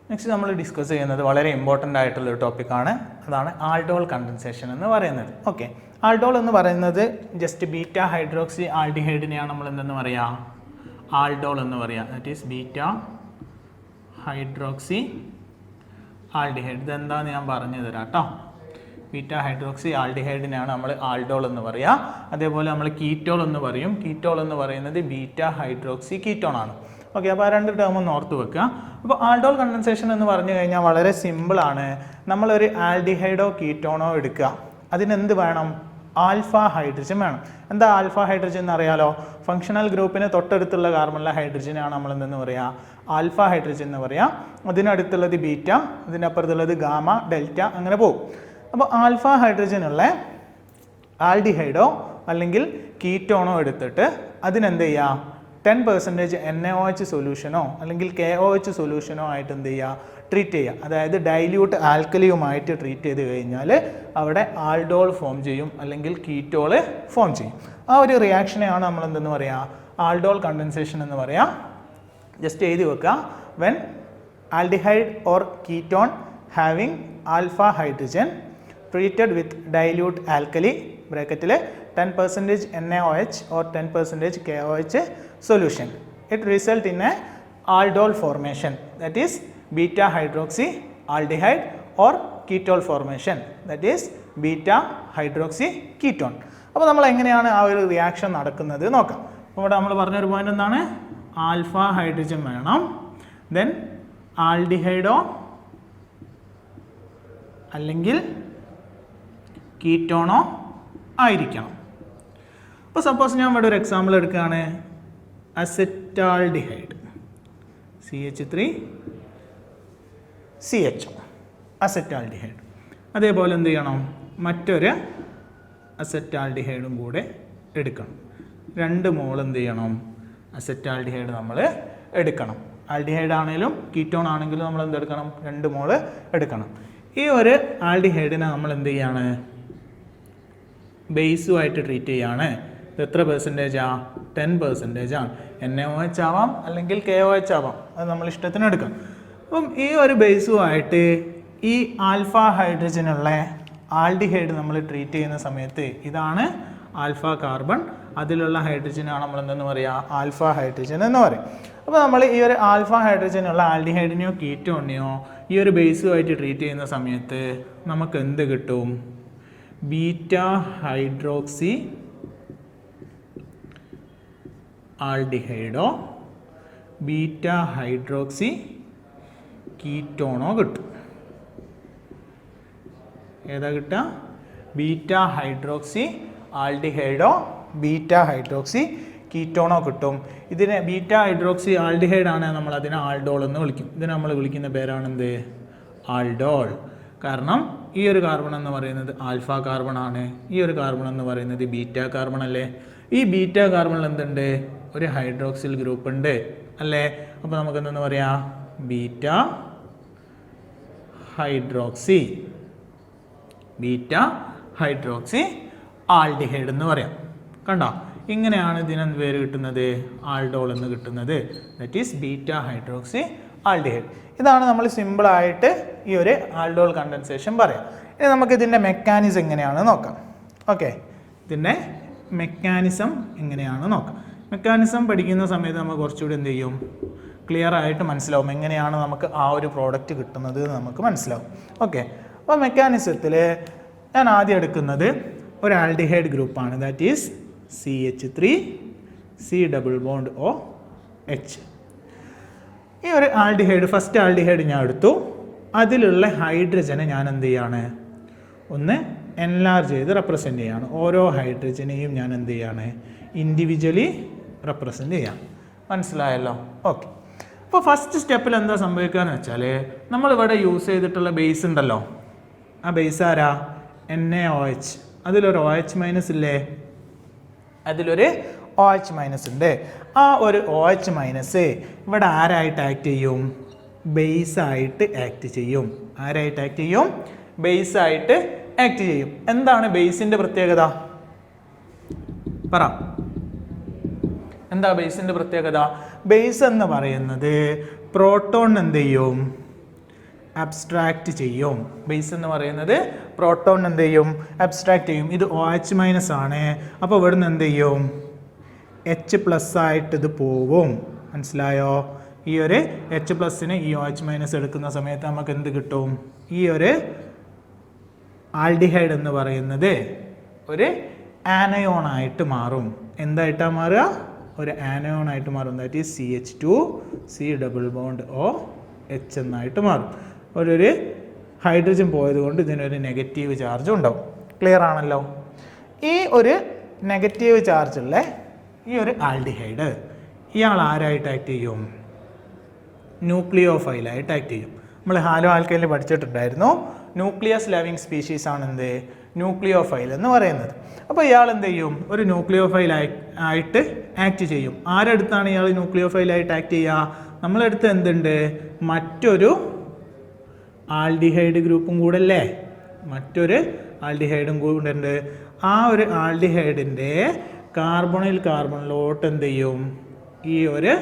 Next നമ്മൾ discuss ചെയ്യുന്നത് വളരെ ഇമ്പോർട്ടൻ്റ് ആയിട്ടുള്ളൊരു ടോപ്പിക്കാണ്. അതാണ് ആൾഡോൾ കണ്ടൻസേഷൻ എന്ന് പറയുന്നത്. ഓക്കെ, ആൾഡോൾ എന്ന് പറയുന്നത് ജസ്റ്റ് ബീറ്റ ഹൈഡ്രോക്സി ആൽഡിഹൈഡിനെയാണ് നമ്മൾ എന്തെന്ന് പറയുക, ആൾഡോൾ എന്ന് പറയുക. That is beta hydroxy aldehyde. ഇതെന്താണെന്ന് ഞാൻ പറഞ്ഞു തരാം കേട്ടോ. ബീറ്റ ഹൈഡ്രോക്സി ആൽഡിഹൈഡിനെയാണ് നമ്മൾ ആൾഡോൾ എന്ന് പറയുക. അതേപോലെ നമ്മൾ കീറ്റോൾ എന്ന് പറയും. കീറ്റോൾ എന്ന് പറയുന്നത് ബീറ്റ ഹൈഡ്രോക്സി കീറ്റോൺ ആണ്. ഓക്കെ, അപ്പോൾ ആ രണ്ട് ടേം ഒന്ന് ഓർത്ത് വെക്കുക. അപ്പോൾ ആൾഡോൾ കണ്ടൻസേഷൻ എന്ന് പറഞ്ഞു കഴിഞ്ഞാൽ വളരെ സിമ്പിളാണ്. നമ്മളൊരു ആൽഡിഹൈഡോ കീറ്റോണോ എടുക്കുക, അതിനെന്ത് വേണം, ആൽഫ ഹൈഡ്രജൻ വേണം. എന്താ ആൽഫ ഹൈഡ്രജൻ എന്ന് അറിയാലോ, ഫങ്ഷണൽ ഗ്രൂപ്പിന് തൊട്ടടുത്തുള്ള കാർബണിലെ ഹൈഡ്രജനാണ് നമ്മൾ എന്തെന്ന് പറയുക, ആൽഫ ഹൈഡ്രജൻ എന്ന് പറയുക. അതിനടുത്തുള്ളത് ബീറ്റ, അതിനപ്പുറത്തുള്ളത് ഗാമ, ഡെൽറ്റ, അങ്ങനെ പോകും. അപ്പോൾ ആൽഫ ഹൈഡ്രജനുള്ള ആൽഡിഹൈഡോ അല്ലെങ്കിൽ കീറ്റോണോ എടുത്തിട്ട് അതിനെന്ത് ചെയ്യുക, 10% NaOH സൊല്യൂഷനോ അല്ലെങ്കിൽ KOH സൊല്യൂഷനോ ആയിട്ട് എന്ത് ചെയ്യുക, ട്രീറ്റ് ചെയ്യുക. അതായത് ഡൈല്യൂട്ട് ആൽക്കലിയുമായിട്ട് ട്രീറ്റ് ചെയ്ത് കഴിഞ്ഞാൽ അവിടെ ആൾഡോൾ ഫോം ചെയ്യും അല്ലെങ്കിൽ കീറ്റോള് ഫോം ചെയ്യും. ആ ഒരു റിയാക്ഷനെയാണ് നമ്മൾ എന്തെന്ന് പറയുക, ആൾഡോൾ കണ്ടൻസേഷൻ എന്ന് പറയുക. ജസ്റ്റ് എഴുതി വെക്കുക, when aldehyde or ketone having alpha hydrogen treated with dilute alkali ബ്രാക്കറ്റിൽ 10% NaOH or 10% KOH solution. It result in a aldol formation, that is beta hydroxy aldehyde or ketone formation, that is beta hydroxy ketone. അപ്പോൾ നമ്മൾ എങ്ങനെയാണ് ആ ഒരു reaction നടക്കുന്നത് നോക്കാം. അപ്പോൾ ഇവിടെ നമ്മൾ പറഞ്ഞൊരു പോയിന്റ് എന്താണ്, ആൽഫ ഹൈഡ്രജൻ വേണം, ദെൻ ആൽഡിഹൈഡോ അല്ലെങ്കിൽ കീറ്റോണോ ആയിരിക്കണം. അപ്പോൾ സപ്പോസ് ഞാൻ ഇവിടെ ഒരു എക്സാമ്പിൾ എടുക്കുകയാണ്, അസെറ്റാൾഡിഹൈഡ് CH3CHO അസെറ്റാൾഡിഹൈഡ്. അതേപോലെ എന്ത് ചെയ്യണം, മറ്റൊരു അസെറ്റാൾഡിഹൈഡും കൂടെ എടുക്കണം. 2 മോൾ എന്ത് ചെയ്യണം, അസെറ്റാൾഡിഹൈഡ് നമ്മൾ എടുക്കണം. ആൽഡിഹൈഡ് ആണെങ്കിലും കീറ്റോൺ ആണെങ്കിലും നമ്മൾ എന്തെടുക്കണം, 2 മോൾ എടുക്കണം. ഈ ഒരു ആൽഡിഹൈഡിനെ നമ്മൾ എന്ത് ചെയ്യാണ്, ബേസുമായിട്ട് ട്രീറ്റ് ചെയ്യാണ്. ഇത് എത്ര പെർസെൻറ്റേജാണ്, 10% ആണ്. NaOH ആവാം അല്ലെങ്കിൽ KOH ആവാം, അത് നമ്മൾ ഇഷ്ടത്തിന് എടുക്കാം. അപ്പം ഈ ഒരു ബേസുമായിട്ട് ഈ ആൽഫ ഹൈഡ്രജനുള്ള ആൽഡിഹൈഡ് നമ്മൾ ട്രീറ്റ് ചെയ്യുന്ന സമയത്ത് ഇതാണ് ആൽഫ കാർബൺ, അതിലുള്ള ഹൈഡ്രജനാണ് നമ്മൾ എന്തെന്ന് പറയുക, ആൽഫ ഹൈഡ്രജൻ എന്ന് പറയും. അപ്പോൾ നമ്മൾ ഈ ഒരു ആൽഫ ഹൈഡ്രജനുള്ള ആൽഡിഹൈഡിനെയോ കീറ്റോണിനെയോ ഈ ഒരു ബേസുമായിട്ട് ട്രീറ്റ് ചെയ്യുന്ന സമയത്ത് നമുക്ക് എന്ത് കിട്ടും, ബീറ്റ ഹൈഡ്രോക്സി ആൽഡിഹൈഡോ ബീറ്റ ഹൈഡ്രോക്സി കീറ്റോണോ കിട്ടും. ഏതാ കിട്ടുക, ബീറ്റ ഹൈഡ്രോക്സി ആൽഡിഹൈഡോ ബീറ്റ ഹൈഡ്രോക്സി കീറ്റോണോ കിട്ടും. ഇതിനെ ബീറ്റ ഹൈഡ്രോക്സി ആൽഡിഹൈഡ് ആണ്, നമ്മൾ അതിനെ ആൾഡോൾ എന്ന് വിളിക്കും. ഇതിനെ നമ്മൾ വിളിക്കുന്ന പേരാണെന്ത്, ആൾഡോൾ. കാരണം ഈ ഒരു കാർബൺ എന്ന് പറയുന്നത് ആൽഫ കാർബൺ ആണ്, ഈ ഒരു കാർബൺ എന്ന് പറയുന്നത് ബീറ്റ കാർബൺ അല്ലേ. ഈ ബീറ്റ കാർബണിൽ എന്തുണ്ട്, ഒരു ഹൈഡ്രോക്സിൽ ഗ്രൂപ്പ് ഉണ്ട് അല്ലേ. അപ്പോൾ നമുക്ക് എന്തെന്ന് പറയാം, ബീറ്റ ഹൈഡ്രോക്സി ആൽഡിഹൈഡ് എന്ന് പറയാം. കണ്ടോ, ഇങ്ങനെയാണ് ഇതിന് പേര് കിട്ടുന്നത്, ആൾഡോൾ എന്ന് കിട്ടുന്നത്. That is beta hydroxy aldehyde. ഇതാണ് നമ്മൾ സിമ്പിളായിട്ട് ഈ ഒരു ആൾഡോൾ കണ്ടൻസേഷൻ പറയാം. ഇനി നമുക്ക് ഇതിൻ്റെ മെക്കാനിസം എങ്ങനെയാണ് നോക്കാം. ഓക്കെ, ഇതിൻ്റെ മെക്കാനിസം എങ്ങനെയാണ് നോക്കാം. മെക്കാനിസം പഠിക്കുന്ന സമയത്ത് നമ്മൾ കുറച്ചുകൂടി എന്ത് ചെയ്യും, ക്ലിയർ ആയിട്ട് മനസ്സിലാവും എങ്ങനെയാണ് നമുക്ക് ആ ഒരു പ്രോഡക്റ്റ് കിട്ടുന്നത് നമുക്ക് മനസ്സിലാവും. ഓക്കെ, അപ്പോൾ മെക്കാനിസത്തിൽ ഞാൻ ആദ്യം എടുക്കുന്നത് ഒരു ആൽഡിഹൈഡ് ഗ്രൂപ്പാണ്. That is CH3C∪OH. ഈ ഒരു ആൽഡിഹൈഡ്, ഫസ്റ്റ് ആൽഡിഹൈഡ് ഞാൻ എടുത്തു. അതിലുള്ള ഹൈഡ്രജനെ ഞാൻ എന്ത് ചെയ്യാണ്, ഒന്ന് എൻലാർജ് ചെയ്ത് റെപ്രസെൻ്റ് ചെയ്യാണ്. ഓരോ ഹൈഡ്രജനെയും ഞാൻ എന്ത് ചെയ്യാണ്, ഇൻഡിവിജ്വലി റെപ്രസെൻ്റ് ചെയ്യാം. മനസ്സിലായല്ലോ? ഓക്കെ, അപ്പോൾ ഫസ്റ്റ് സ്റ്റെപ്പിൽ എന്താ സംഭവിക്കുക എന്ന് വെച്ചാൽ, നമ്മളിവിടെ യൂസ് ചെയ്തിട്ടുള്ള ബേസ് ഉണ്ടല്ലോ, ആ ബേസ് ആരാ, NaOH. അതിലൊരു OH- ഇല്ലേ, അതിലൊരു OH- ഉണ്ട്. ആ ഒരു OH- ഇവിടെ ആരായിട്ട് ആക്ട് ചെയ്യും, ബേസായിട്ട് ആക്ട് ചെയ്യും. ആരായിട്ട് ആക്ട് ചെയ്യും, ബേസായിട്ട് ആക്ട് ചെയ്യും. എന്താണ് ബേസിൻ്റെ പ്രത്യേകത, പറ. എന്താ ബേസിൻ്റെ പ്രത്യേകത? ബേസ് എന്ന് പറയുന്നത് പ്രോട്ടോൺ എന്ത് ചെയ്യും, അബ്സ്ട്രാക്റ്റ് ചെയ്യും. ബേസ് എന്ന് പറയുന്നത് പ്രോട്ടോൺ എന്ത് ചെയ്യും? അബ്സ്ട്രാക്റ്റ് ചെയ്യും. ഇത് OH- ആണ്. അപ്പോൾ ഇവിടുന്ന് എന്ത് ചെയ്യും? H+ ആയിട്ട് ഇത് പോവും. മനസ്സിലായോ? ഈ ഒരു H+ന് ഈ OH- എടുക്കുന്ന സമയത്ത് നമുക്ക് എന്ത് കിട്ടും? ഈ ഒരു ആൽഡിഹൈഡ് എന്ന് പറയുന്നത് ഒരു ആനയോൺ ആയിട്ട് മാറും. എന്തായിട്ടാണ് മാറുക? ഒരു ആനയോൺ ആയിട്ട് മാറും. ദാറ്റ് ഈസ് CH2C⁻OH എന്നായിട്ട് മാറും. ഒരു ഹൈഡ്രജൻ പോയത് കൊണ്ട് ഇതിനൊരു നെഗറ്റീവ് ചാർജ് ഉണ്ടാവും. ക്ലിയർ ആണല്ലോ? ഈ ഒരു നെഗറ്റീവ് ചാർജുള്ള ഈ ഒരു ആൽഡിഹൈഡ് ഇയാൾ ആരായിട്ട് ആക്ട് ചെയ്യും? ന്യൂക്ലിയോഫൈലായിട്ട് ആക്ട് ചെയ്യും. നമ്മൾ ഹാലോ ആൽക്കൈനിൽ പഠിച്ചിട്ടുണ്ടായിരുന്നു. ന്യൂക്ലിയസ് ലവിങ് സ്പീഷീസ് ആണ് എന്ത്? ന്യൂക്ലിയോഫൈൽ എന്ന് പറയുന്നത്. അപ്പോൾ ഇയാൾ എന്ത് ചെയ്യും? ഒരു ന്യൂക്ലിയോഫൈൽ ആയിട്ട് ആക്ട് ചെയ്യും. ആരെടുത്താണ് ഇയാൾ ന്യൂക്ലിയോഫൈലായിട്ട് ആക്ട് ചെയ്യുക? നമ്മളെടുത്ത് എന്തുണ്ട്? മറ്റൊരു ആൽഡിഹൈഡ് ഗ്രൂപ്പും കൂടെ അല്ലേ? മറ്റൊരു ആൽഡിഹൈഡും കൂടെ ഉണ്ട്. ആ ഒരു ആൽഡിഹൈഡിൻ്റെ കാർബണിലോട്ട് എന്ത് ചെയ്യും? ഈ ഒരു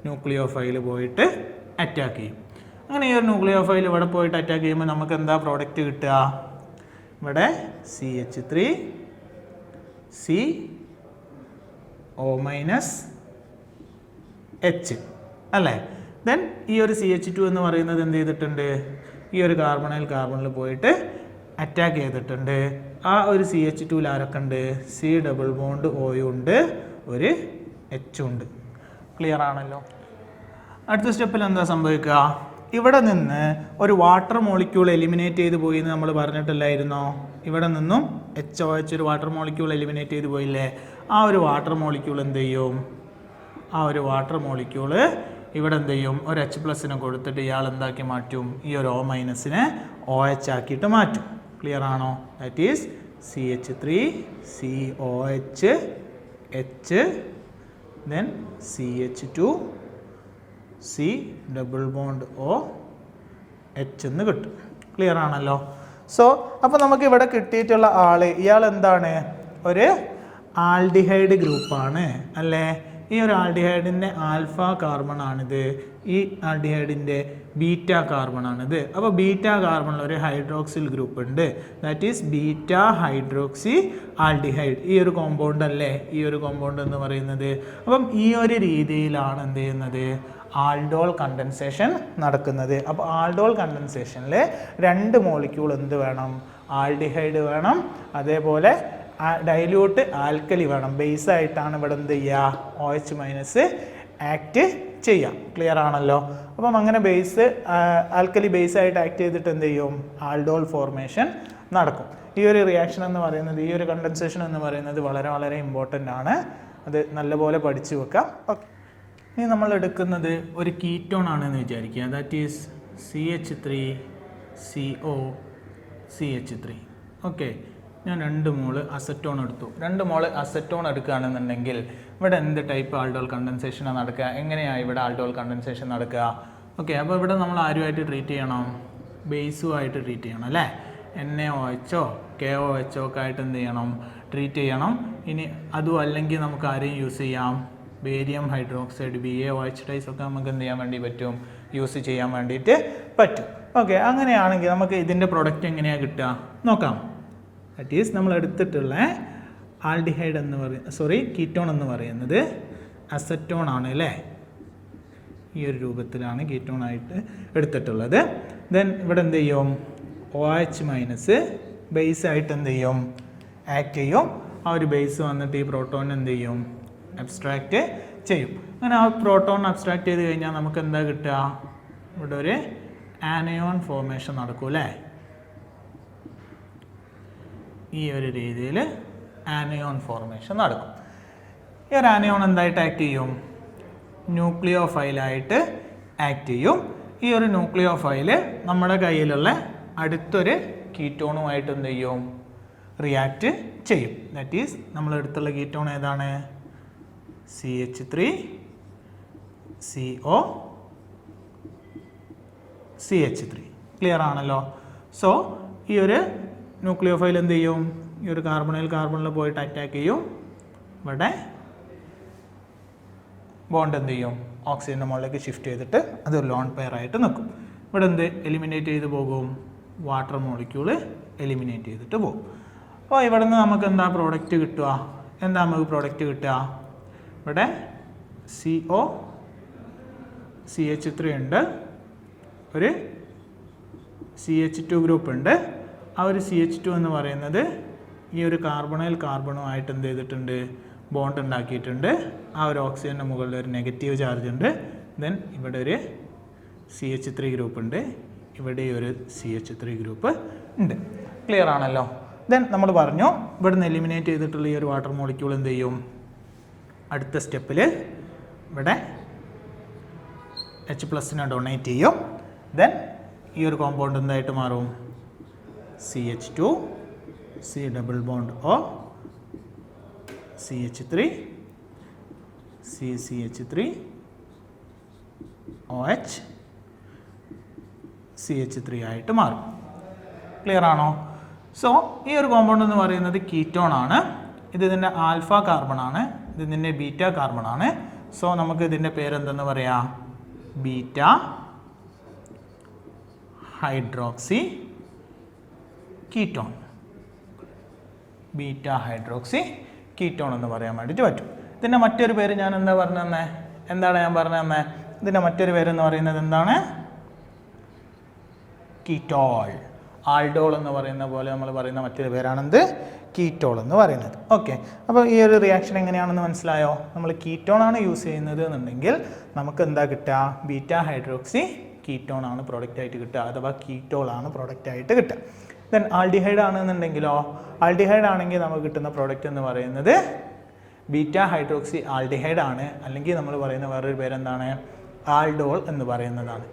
ന്യൂക്ലിയോഫൈൽ പോയിട്ട് അറ്റാക്ക് ചെയ്യും. അങ്ങനെ ഈ ഒരു ന്യൂക്ലിയോഫൈൽ ഇവിടെ പോയിട്ട് അറ്റാക്ക് ചെയ്യുമ്പോൾ നമുക്ക് എന്താ പ്രോഡക്റ്റ് കിട്ടുക? ഇവിടെ CH3CO- അല്ലേ? ദെൻ ഈ ഒരു CH2 എന്ന് പറയുന്നത് എന്ത് ചെയ്തിട്ടുണ്ട്? ഈ ഒരു കാർബണിൽ പോയിട്ട് അറ്റാക്ക് ചെയ്തിട്ടുണ്ട്. ആ ഒരു CH2 ആരൊക്കെ ഉണ്ട്? C⁻OH ഉണ്ട്, ഒരു H ഉണ്ട്. ക്ലിയർ ആണല്ലോ? അടുത്ത സ്റ്റെപ്പിൽ എന്താ സംഭവിക്കുക? ഇവിടെ നിന്ന് ഒരു വാട്ടർ മോളിക്യൂൾ എലിമിനേറ്റ് ചെയ്ത് പോയി എന്ന് നമ്മൾ പറഞ്ഞിട്ടില്ലായിരുന്നോ? ഇവിടെ നിന്നും HOH ഒരു വാട്ടർ മോളിക്യൂൾ എലിമിനേറ്റ് ചെയ്ത് പോയില്ലേ? ആ ഒരു വാട്ടർ മോളിക്യൂൾ എന്ത് ചെയ്യും? ആ ഒരു വാട്ടർ മോളിക്യൂള് ഇവിടെ എന്ത് ചെയ്യും? ഒരു H+ കൊടുത്തിട്ട് ഇയാൾ എന്താക്കി മാറ്റും? ഈ ഒരു O- OH ആക്കിയിട്ട് മാറ്റും. ക്ലിയർ ആണോ? That is CH3COH H then CH2C⁻OH എന്ന് കിട്ടും. ക്ലിയർ ആണല്ലോ? സോ അപ്പോൾ നമുക്ക് ഇവിടെ കിട്ടിയിട്ടുള്ള ആള് ഇയാൾ എന്താണ്? ഒരു ആൽഡിഹൈഡ് ഗ്രൂപ്പാണ് അല്ലേ? ഈ ഒരു ആൽഡിഹൈഡിൻ്റെ ആൽഫ കാർബൺ ആണിത്. ഈ ആൽഡിഹൈഡിൻ്റെ ബീറ്റ കാർബൺ ആണിത്. അപ്പോൾ ബീറ്റ കാർബണിൽ ഒരു ഹൈഡ്രോക്സിൽ ഗ്രൂപ്പ് ഉണ്ട്. That is beta hydroxy aldehyde. ഈ ഒരു കോമ്പൗണ്ട് അല്ലേ ഈ ഒരു കോമ്പൗണ്ട് എന്ന് പറയുന്നത്? അപ്പം ഈ ഒരു രീതിയിലാണ് എന്ത് ചെയ്യുന്നത്? ആൾഡോൾ കണ്ടൻസേഷൻ നടക്കുന്നത്. അപ്പോൾ ആൾഡോൾ കണ്ടൻസേഷനിൽ 2 മോളിക്യൂൾ എന്ത് വേണം? ആൽഡിഹൈഡ് വേണം, അതേപോലെ ഡൈല്യൂട്ട് ആൽക്കലി വേണം. ബേസ് ആയിട്ടാണ് ഇവിടെ എന്ത് ചെയ്യുക? OH- ആക്ട് ചെയ്യാം. ക്ലിയർ ആണല്ലോ? അപ്പം അങ്ങനെ ബേസ് ആൽക്കലി ബേസ് ആയിട്ട് ആക്ട് ചെയ്തിട്ട് എന്ത് ചെയ്യും? ആൾഡോൾ ഫോർമേഷൻ നടക്കും. ഈ ഒരു റിയാക്ഷൻ എന്ന് പറയുന്നത്, ഈ ഒരു കണ്ടൻസേഷൻ എന്ന് പറയുന്നത് വളരെ വളരെ ഇമ്പോർട്ടൻ്റ് ആണ്. അത് നല്ലപോലെ പഠിച്ചു വെക്കാം. ഓക്കെ, ഇനി നമ്മൾ എടുക്കുന്നത് ഒരു കീറ്റോൺ ആണെന്ന് വിചാരിക്കുക. That is CH3COCH3. ഓക്കെ, ഞാൻ 2 മോള് അസറ്റോൺ എടുത്തു. 2 മോള് അസറ്റോൺ എടുക്കുകയാണെന്നുണ്ടെങ്കിൽ ഇവിടെ എന്ത് ടൈപ്പ് ആൾഡോൾ കണ്ടൻസേഷനാണ് നടക്കുക? എങ്ങനെയാണ് ഇവിടെ ആൾഡോൾ കണ്ടൻസേഷൻ നടക്കുക? ഓക്കെ, അപ്പോൾ ഇവിടെ നമ്മൾ ആരുമായിട്ട് ട്രീറ്റ് ചെയ്യണം? ബേസുമായിട്ട് ട്രീറ്റ് ചെയ്യണം അല്ലേ? NaOH KOH ഒക്കെ ആയിട്ട് എന്ത് ചെയ്യണം? ട്രീറ്റ് ചെയ്യണം. ഇനി അതും അല്ലെങ്കിൽ നമുക്ക് ആരെയും യൂസ് ചെയ്യാം? ബേരിയം ഹൈഡ്രോക്സൈഡ് BaOH ഒക്കെ നമുക്ക് എന്ത് ചെയ്യാൻ വേണ്ടി പറ്റും? യൂസ് ചെയ്യാൻ വേണ്ടിയിട്ട് പറ്റും. ഓക്കെ, അങ്ങനെയാണെങ്കിൽ നമുക്ക് ഇതിൻ്റെ പ്രൊഡക്റ്റ് എങ്ങനെയാണ് കിട്ടുക നോക്കാം. ദാറ്റ് ഈസ് നമ്മൾ എടുത്തിട്ടുള്ള ആൽഡിഹൈഡ് എന്ന് കീറ്റോൺ എന്ന് പറയുന്നത് അസറ്റോൺ ആണ് അല്ലേ? ഈ ഒരു രൂപത്തിലാണ് കീറ്റോൺ ആയിട്ട് എടുത്തിട്ടുള്ളത്. ദെൻ ഇവിടെ എന്ത് ചെയ്യും? OH- ബേസ് ആയിട്ട് എന്ത് ചെയ്യും? ആക്ട് ചെയ്യും. ആ ഒരു ബേസ് വന്നിട്ട് ഈ പ്രോട്ടോൺ എന്ത് ചെയ്യും? അബ്സ്ട്രാക്റ്റ് ചെയ്യും. അങ്ങനെ ആ പ്രോട്ടോൺ അബ്സ്ട്രാക്റ്റ് ചെയ്ത് കഴിഞ്ഞാൽ നമുക്ക് എന്താ കിട്ടുക? ഇവിടെ ഒരു ആനയോൺ ഫോർമേഷൻ നടക്കും അല്ലേ? ഈ ഒരു രീതിയിൽ ആനയോൺ ഫോർമേഷൻ നടക്കും. ഈ ഒരു ആനയോൺ എന്തായിട്ട് ആക്ട് ചെയ്യും? ന്യൂക്ലിയോഫൈലായിട്ട് ആക്ട് ചെയ്യും. ഈ ഒരു ന്യൂക്ലിയോഫൈൽ നമ്മുടെ കയ്യിലുള്ള അടുത്തൊരു കീറ്റോണുമായിട്ട് എന്ത് ചെയ്യും? റിയാക്റ്റ് ചെയ്യും. ദാറ്റ് ഈസ് നമ്മളെടുത്തുള്ള കീറ്റോൺ ഏതാണ്? CH3COCH3. ക്ലിയർ ആണല്ലോ? സോ ഈ ഒരു ന്യൂക്ലിയോഫൈൽ എന്ത് ചെയ്യും? ഈ ഒരു കാർബണിൽ പോയിട്ട് അറ്റാക്ക് ചെയ്യും. ഇവിടെ ബോണ്ട് എന്ത് ചെയ്യും? ഓക്സിജൻ്റെ മുകളിലേക്ക് ഷിഫ്റ്റ് ചെയ്തിട്ട് അതൊരു ലോൺ പെയർ ആയിട്ട് നിൽക്കും. ഇവിടെ എന്ത് എലിമിനേറ്റ് ചെയ്ത് പോകും? വാട്ടർ മോളിക്യൂൾ എലിമിനേറ്റ് ചെയ്തിട്ട് പോകും. അപ്പോൾ ഇവിടെ നിന്ന് നമുക്ക് എന്താ പ്രോഡക്റ്റ് കിട്ടുക? എന്താ നമുക്ക് പ്രോഡക്റ്റ് കിട്ടുക? ഇവിടെ CH3 ഉണ്ട്, ഒരു CH2 ഗ്രൂപ്പ് ഉണ്ട്. ആ ഒരു CH2 എന്ന് പറയുന്നത് ഈ ഒരു കാർബണുമായിട്ട് എന്ത് ചെയ്തിട്ടുണ്ട്? ബോണ്ട് ഉണ്ടാക്കിയിട്ടുണ്ട്. ആ ഒരു ഓക്സിജൻ്റെ മുകളിൽ ഒരു നെഗറ്റീവ് ചാർജ് ഉണ്ട്. ദെൻ ഇവിടെ ഒരു CH3 ഗ്രൂപ്പ് ഉണ്ട്, ഇവിടെ ഒരു CH3 ഗ്രൂപ്പ് ഉണ്ട്. ക്ലിയർ ആണല്ലോ? ദെൻ നമ്മൾ പറഞ്ഞു ഇവിടെ നിന്ന് എലിമിനേറ്റ് ചെയ്തിട്ടുള്ള ഈ ഒരു വാട്ടർ മോളിക്യൂൾ എന്ത് ചെയ്യും? അടുത്ത സ്റ്റെപ്പിൽ ഇവിടെ H+ ഡൊണേറ്റ് ചെയ്യും. ദെൻ ഈ ഒരു കോമ്പൗണ്ട് എന്തായിട്ട് മാറും? CH2 C double bond O CH3 CH3 OH CH3 ആയിട്ട് മാറും. ക്ലിയർ ആണോ? സോ ഈ ഒരു കോമ്പൗണ്ട് എന്ന് പറയുന്നത് കീറ്റോൺ ആണ്. ഇത് ഇതിൻ്റെ ആൽഫ കാർബൺ ആണ്, ഇത് ഇതിൻ്റെ ബീറ്റ കാർബൺ ആണ്. സോ നമുക്ക് ഇതിൻ്റെ പേരെന്തെന്ന് പറയാം? Beta hydroxy ketone. Beta hydroxy ketone എന്ന് പറയാൻ വേണ്ടിയിട്ട് പറ്റും. ഇതിൻ്റെ മറ്റൊരു പേര് ഞാൻ എന്താ പറഞ്ഞു തന്നെ? എന്താണ് ഞാൻ പറഞ്ഞു തന്നെ? ഇതിൻ്റെ മറ്റൊരു പേരെന്ന് പറയുന്നത് എന്താണ്? കീറ്റോൾ. ആൾഡോൾ എന്ന് പറയുന്ന പോലെ നമ്മൾ പറയുന്ന മറ്റൊരു പേരാണെന്ത്? കീറ്റോൾ എന്ന് പറയുന്നത്. ഓക്കെ, അപ്പോൾ ഈ ഒരു റിയാക്ഷൻ എങ്ങനെയാണെന്ന് മനസ്സിലായോ? നമ്മൾ കീറ്റോൺ ആണ് യൂസ് ചെയ്യുന്നത് എന്നുണ്ടെങ്കിൽ നമുക്ക് എന്താ കിട്ടുക? ബീറ്റ ഹൈഡ്രോക്സി കീറ്റോൺ ആണ് പ്രോഡക്റ്റ് ആയിട്ട് കിട്ടുക, അഥവാ കീറ്റോൾ ആണ് പ്രോഡക്റ്റ് ആയിട്ട് കിട്ടുക. Then aldehyde ആണെന്നുണ്ടെങ്കിലോ? ആൾഡിഹൈഡ് ആണെങ്കിൽ നമുക്ക് കിട്ടുന്ന പ്രോഡക്റ്റ് എന്ന് പറയുന്നത് ബീറ്റ ഹൈഡ്രോക്സി ആൾഡിഹൈഡ് ആണ്, അല്ലെങ്കിൽ നമ്മൾ പറയുന്ന വേറൊരു പേരെന്താണ്? ആൾഡോൾ എന്ന് പറയുന്നതാണ്.